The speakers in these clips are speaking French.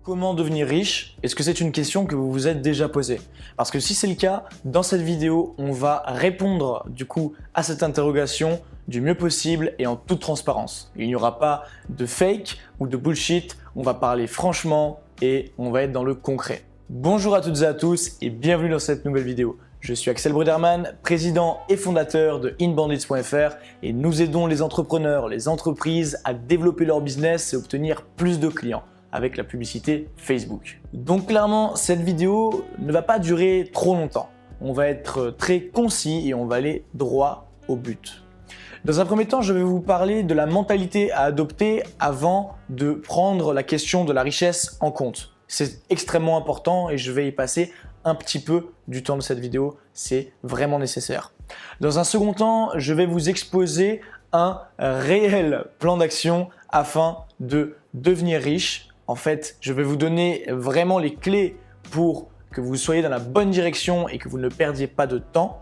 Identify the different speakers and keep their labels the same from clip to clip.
Speaker 1: Comment devenir riche? Est-ce que c'est une question que vous vous êtes déjà posée? Parce que si c'est le cas, dans cette vidéo, on va répondre du coup à cette interrogation du mieux possible et en toute transparence. Il n'y aura pas de fake ou de bullshit, on va parler franchement et on va être dans le concret. Bonjour à toutes et à tous et bienvenue dans cette nouvelle vidéo. Je suis Axel Brudermann, président et fondateur de inbandits.fr et nous aidons les entrepreneurs, les entreprises à développer leur business et obtenir plus de clients avec la publicité Facebook. Donc clairement, cette vidéo ne va pas durer trop longtemps. On va être très concis et on va aller droit au but. Dans un premier temps, je vais vous parler de la mentalité à adopter avant de prendre la question de la richesse en compte. C'est extrêmement important et je vais y passer un petit peu du temps de cette vidéo, c'est vraiment nécessaire. Dans un second temps, je vais vous exposer un réel plan d'action afin de devenir riche. En fait, je vais vous donner vraiment les clés pour que vous soyez dans la bonne direction et que vous ne perdiez pas de temps.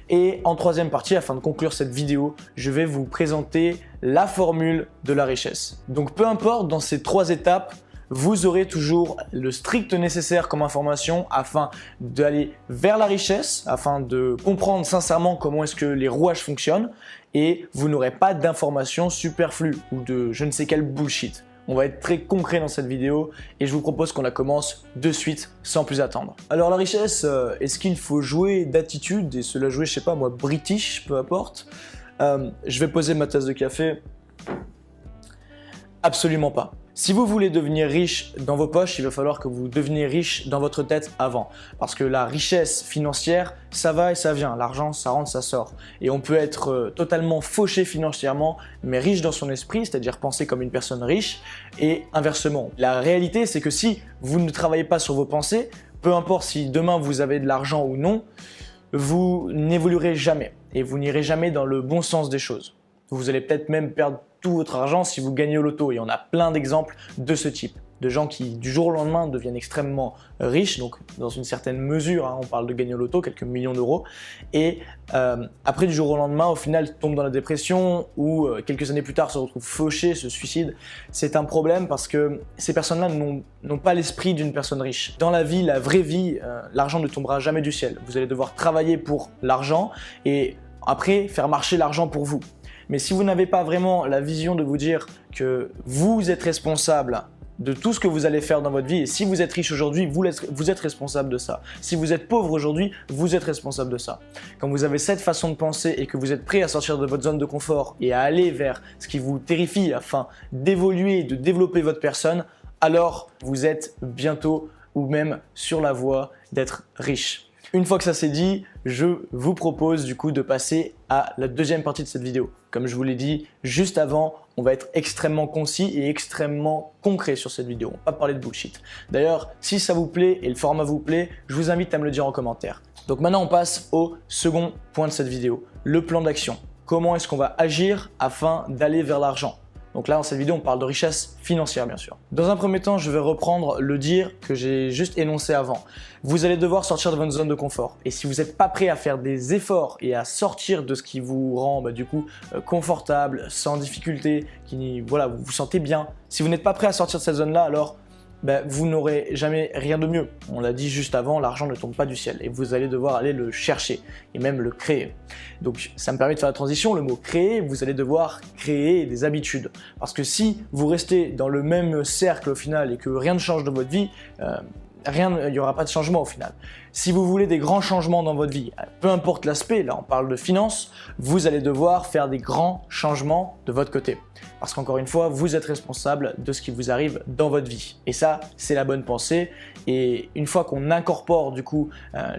Speaker 1: Et en troisième partie, afin de conclure cette vidéo, je vais vous présenter la formule de la richesse. Donc peu importe, dans ces trois étapes, vous aurez toujours le strict nécessaire comme information afin d'aller vers la richesse, afin de comprendre sincèrement comment est-ce que les rouages fonctionnent et vous n'aurez pas d'informations superflues ou de je ne sais quel bullshit. On va être très concret dans cette vidéo et je vous propose qu'on la commence de suite sans plus attendre. Alors la richesse, est-ce qu'il faut jouer d'attitude et se la jouer, je sais pas moi, british, peu importe. Je vais poser ma tasse de café. Absolument pas. Si vous voulez devenir riche dans vos poches, il va falloir que vous deveniez riche dans votre tête avant. Parce que la richesse financière, ça va et ça vient. L'argent, ça rentre, ça sort. Et on peut être totalement fauché financièrement, mais riche dans son esprit, c'est-à-dire penser comme une personne riche, et inversement. La réalité, c'est que si vous ne travaillez pas sur vos pensées, peu importe si demain vous avez de l'argent ou non, vous n'évoluerez jamais. Et vous n'irez jamais dans le bon sens des choses. Vous allez peut-être même perdre tout votre argent si vous gagnez au loto. Et on a plein d'exemples de ce type. De gens qui, du jour au lendemain, deviennent extrêmement riches. Donc, dans une certaine mesure, on parle de gagner au loto, quelques millions d'euros. Et après, du jour au lendemain, au final, tombent dans la dépression ou quelques années plus tard, se retrouvent fauchés, se suicident. C'est un problème parce que ces personnes-là n'ont pas l'esprit d'une personne riche. Dans la vie, la vraie vie, l'argent ne tombera jamais du ciel. Vous allez devoir travailler pour l'argent et après, faire marcher l'argent pour vous. Mais si vous n'avez pas vraiment la vision de vous dire que vous êtes responsable de tout ce que vous allez faire dans votre vie et si vous êtes riche aujourd'hui, vous êtes responsable de ça. Si vous êtes pauvre aujourd'hui, vous êtes responsable de ça. Quand vous avez cette façon de penser et que vous êtes prêt à sortir de votre zone de confort et à aller vers ce qui vous terrifie afin d'évoluer et de développer votre personne, alors vous êtes bientôt ou même sur la voie d'être riche. Une fois que ça c'est dit, je vous propose du coup de passer à la deuxième partie de cette vidéo. Comme je vous l'ai dit juste avant, on va être extrêmement concis et extrêmement concret sur cette vidéo. On va pas parler de bullshit. D'ailleurs, si ça vous plaît et le format vous plaît, je vous invite à me le dire en commentaire. Donc maintenant, on passe au second point de cette vidéo, le plan d'action. Comment est-ce qu'on va agir afin d'aller vers l'argent ? Donc là, dans cette vidéo, on parle de richesse financière, bien sûr. Dans un premier temps, je vais reprendre le dire que j'ai juste énoncé avant. Vous allez devoir sortir de votre zone de confort. Et si vous n'êtes pas prêt à faire des efforts et à sortir de ce qui vous rend confortable, sans difficulté, vous vous sentez bien, si vous n'êtes pas prêt à sortir de cette zone-là, alors vous n'aurez jamais rien de mieux. On l'a dit juste avant, l'argent ne tombe pas du ciel et vous allez devoir aller le chercher et même le créer. Donc ça me permet de faire la transition, le mot créer, vous allez devoir créer des habitudes. Parce que si vous restez dans le même cercle au final et que rien ne change dans votre vie, il n'y aura pas de changement au final. Si vous voulez des grands changements dans votre vie, peu importe l'aspect, là on parle de finance, vous allez devoir faire des grands changements de votre côté. Parce qu'encore une fois, vous êtes responsable de ce qui vous arrive dans votre vie. Et ça, c'est la bonne pensée. Et une fois qu'on incorpore du coup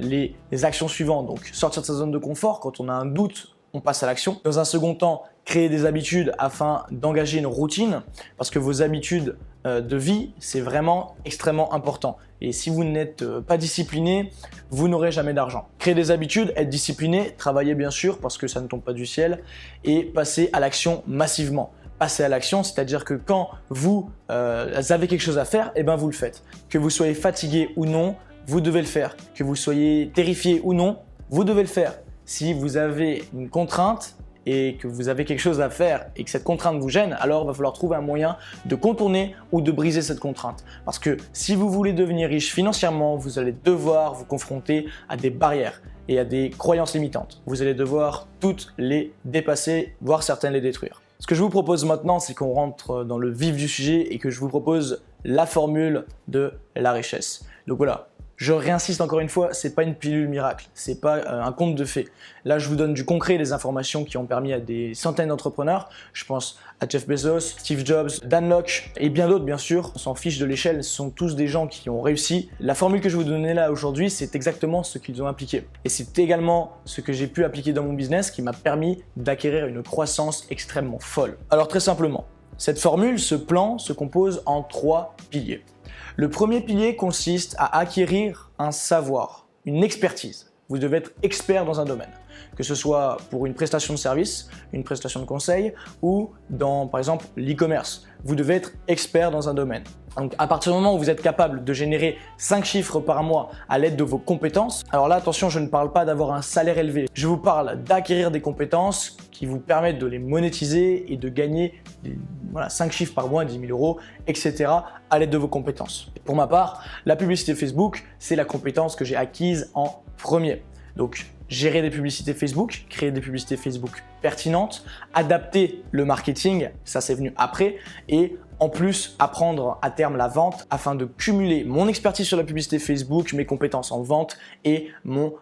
Speaker 1: les actions suivantes, donc sortir de sa zone de confort, quand on a un doute, on passe à l'action. Dans un second temps, créer des habitudes afin d'engager une routine parce que vos habitudes de vie, c'est vraiment extrêmement important. Et si vous n'êtes pas discipliné, vous n'aurez jamais d'argent. Créer des habitudes, être discipliné, travailler bien sûr parce que ça ne tombe pas du ciel et passer à l'action massivement. Passer à l'action, c'est-à-dire que quand vous avez quelque chose à faire, vous le faites. Que vous soyez fatigué ou non, vous devez le faire. Que vous soyez terrifié ou non, vous devez le faire. Si vous avez une contrainte, et que vous avez quelque chose à faire et que cette contrainte vous gêne, alors il va falloir trouver un moyen de contourner ou de briser cette contrainte. Parce que si vous voulez devenir riche financièrement, vous allez devoir vous confronter à des barrières et à des croyances limitantes. Vous allez devoir toutes les dépasser, voire certaines les détruire. Ce que je vous propose maintenant, c'est qu'on rentre dans le vif du sujet et que je vous propose la formule de la richesse. Donc voilà. Je réinsiste encore une fois, c'est pas une pilule miracle, c'est pas un conte de fées. Là, je vous donne du concret, des informations qui ont permis à des centaines d'entrepreneurs. Je pense à Jeff Bezos, Steve Jobs, Dan Lok et bien d'autres, bien sûr. On s'en fiche de l'échelle, ce sont tous des gens qui ont réussi. La formule que je vais vous donner là aujourd'hui, c'est exactement ce qu'ils ont appliqué. Et c'est également ce que j'ai pu appliquer dans mon business qui m'a permis d'acquérir une croissance extrêmement folle. Alors très simplement, cette formule, ce plan se compose en 3 piliers. Le premier pilier consiste à acquérir un savoir, une expertise. Vous devez être expert dans un domaine, que ce soit pour une prestation de service, une prestation de conseil ou dans, par exemple, l'e-commerce. Vous devez être expert dans un domaine. Donc, à partir du moment où vous êtes capable de générer 5 chiffres par mois à l'aide de vos compétences, alors là, attention, je ne parle pas d'avoir un salaire élevé. Je vous parle d'acquérir des compétences qui vous permettent de les monétiser et de gagner 5 chiffres par mois, 10 000 euros, etc. à l'aide de vos compétences. Pour ma part, la publicité Facebook, c'est la compétence que j'ai acquise en premier. Donc, gérer des publicités Facebook, créer des publicités Facebook pertinentes, adapter le marketing, ça c'est venu après, et en plus apprendre à terme la vente afin de cumuler mon expertise sur la publicité Facebook, mes compétences en vente et mon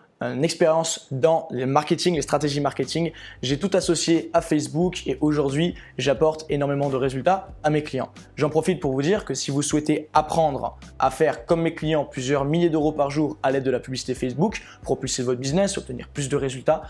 Speaker 1: expérience dans le marketing, les stratégies marketing. J'ai tout associé à Facebook et aujourd'hui, j'apporte énormément de résultats à mes clients. J'en profite pour vous dire que si vous souhaitez apprendre à faire comme mes clients plusieurs milliers d'euros par jour à l'aide de la publicité Facebook, propulser votre business, obtenir plus de résultats,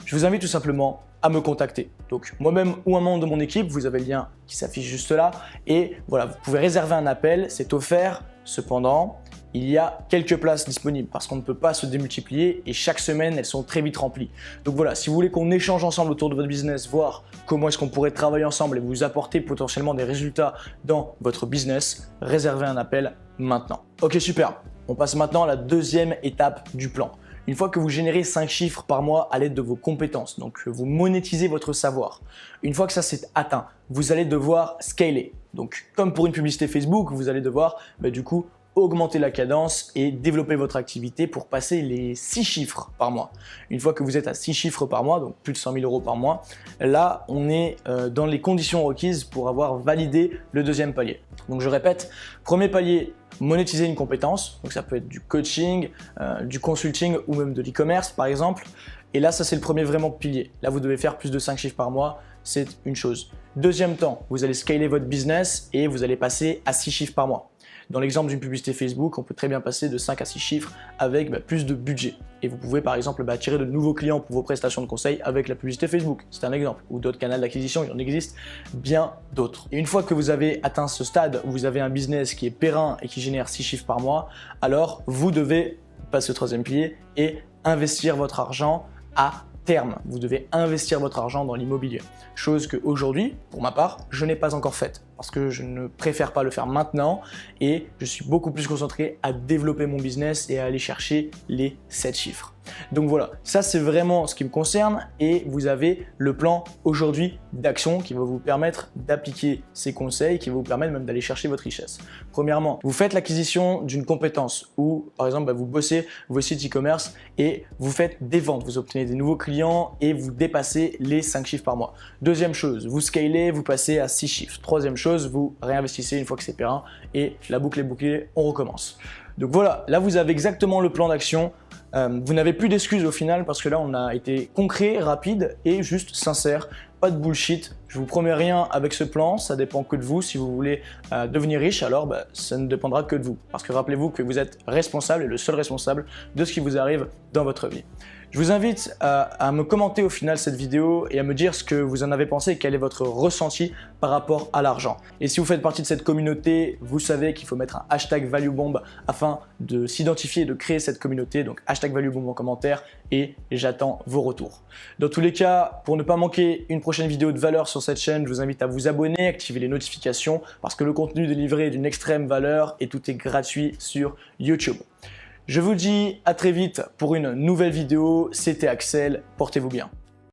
Speaker 1: je vous invite tout simplement à me contacter. Donc moi-même ou un membre de mon équipe, vous avez le lien qui s'affiche juste là et voilà, vous pouvez réserver un appel, c'est offert. Cependant, il y a quelques places disponibles parce qu'on ne peut pas se démultiplier et chaque semaine, elles sont très vite remplies. Donc voilà, si vous voulez qu'on échange ensemble autour de votre business, voir comment est-ce qu'on pourrait travailler ensemble et vous apporter potentiellement des résultats dans votre business, réservez un appel maintenant. Ok, super. On passe maintenant à la deuxième étape du plan. Une fois que vous générez 5 chiffres par mois à l'aide de vos compétences, donc vous monétisez votre savoir, une fois que ça c'est atteint, vous allez devoir scaler. Donc comme pour une publicité Facebook, vous allez devoir du coup augmenter la cadence et développer votre activité pour passer les 6 chiffres par mois. Une fois que vous êtes à 6 chiffres par mois, donc plus de 100 000 euros par mois, là on est dans les conditions requises pour avoir validé le deuxième palier. Donc je répète, premier palier, monétiser une compétence, donc ça peut être du coaching, du consulting ou même de l'e-commerce par exemple. Et là, ça c'est le premier vraiment pilier. Là, vous devez faire plus de 5 chiffres par mois, c'est une chose. Deuxième temps, vous allez scaler votre business et vous allez passer à 6 chiffres par mois. Dans l'exemple d'une publicité Facebook, on peut très bien passer de 5 à 6 chiffres avec plus de budget. Et vous pouvez par exemple attirer de nouveaux clients pour vos prestations de conseil avec la publicité Facebook. C'est un exemple. Ou d'autres canaux d'acquisition, il en existe bien d'autres. Et une fois que vous avez atteint ce stade où vous avez un business qui est périn et qui génère 6 chiffres par mois, alors vous devez passer au troisième pilier et investir votre argent à terme. Vous devez investir votre argent dans l'immobilier. Chose que aujourd'hui, pour ma part, je n'ai pas encore faite parce que je ne préfère pas le faire maintenant et je suis beaucoup plus concentré à développer mon business et à aller chercher les 7 chiffres. Donc voilà, ça c'est vraiment ce qui me concerne et vous avez le plan aujourd'hui d'action qui va vous permettre d'appliquer ces conseils, qui va vous permettre même d'aller chercher votre richesse. Premièrement, vous faites l'acquisition d'une compétence ou par exemple vous bossez vos sites e-commerce et vous faites des ventes, vous obtenez des nouveaux clients et vous dépassez les 5 chiffres par mois. Deuxième chose, vous scalez, vous passez à 6 chiffres. Troisième chose, vous réinvestissez une fois que c'est périn et la boucle est bouclée, on recommence. Donc voilà, là vous avez exactement le plan d'action. Vous n'avez plus d'excuses au final parce que là on a été concret, rapide et juste sincère. Pas de bullshit, je vous promets rien avec ce plan, ça dépend que de vous. Si vous voulez devenir riche, alors ça ne dépendra que de vous. Parce que rappelez-vous que vous êtes responsable et le seul responsable de ce qui vous arrive dans votre vie. Je vous invite à me commenter au final cette vidéo et à me dire ce que vous en avez pensé et quel est votre ressenti par rapport à l'argent. Et si vous faites partie de cette communauté, vous savez qu'il faut mettre un hashtag ValueBomb afin de s'identifier et de créer cette communauté. Donc hashtag ValueBomb en commentaire et j'attends vos retours. Dans tous les cas, pour ne pas manquer une prochaine vidéo de valeur sur cette chaîne, je vous invite à vous abonner, activer les notifications parce que le contenu délivré est d'une extrême valeur et tout est gratuit sur YouTube. Je vous dis à très vite pour une nouvelle vidéo. C'était Axel, portez-vous bien.